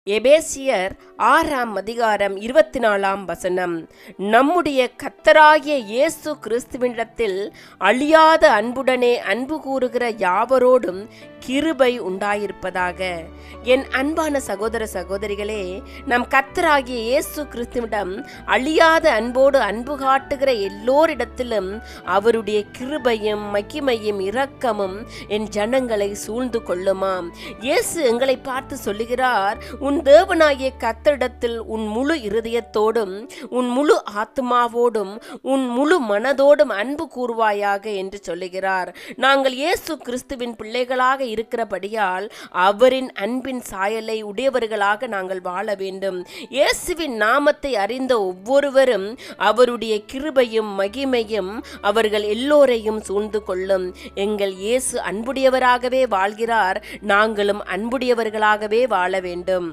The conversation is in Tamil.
எபேசியர் 6:24 நம்முடைய கர்த்தராகிய இயேசு கிறிஸ்துவினிடத்தில் அழியாத அன்புடனே அன்பு கூறுகிற யாவரோடும் கிருபை உண்டாயிருப்பதாக. என் அன்பான சகோதர சகோதரிகளே, நம் கர்த்தராகிய இயேசு கிறிஸ்துவிடம் அழியாத அன்போடு அன்பு காட்டுகிற எல்லோரிடத்திலும் அவருடைய கிருபையும் மகிமையும் இரக்கமும் என் ஜனங்களை சூழ்ந்து கொள்ளுமாம். இயேசு எங்களை பார்த்து சொல்லுகிறார், உன் தேவனாகிய கர்த்தரிடத்தில் உன் முழு இருதயத்தோடும் உன் முழு ஆத்மாவோடும் உன் முழு மனதோடும் அன்பு கூறுவாயாக என்று சொல்லுகிறார். நாங்கள் இயேசு கிறிஸ்துவின் பிள்ளைகளாக இருக்கிறபடியால் அவரின் அன்பின் சாயலை உடையவர்களாக நாங்கள் வாழ வேண்டும். இயேசுவின் நாமத்தை அறிந்த ஒவ்வொருவரும் அவருடைய கிருபையும் மகிமையும் அவர்கள் எல்லோரையும் சூழ்ந்து கொள்ளும். எங்கள் இயேசு அன்புடையவராகவே வாழ்கிறார், நாங்களும் அன்புடையவர்களாகவே வாழ வேண்டும்.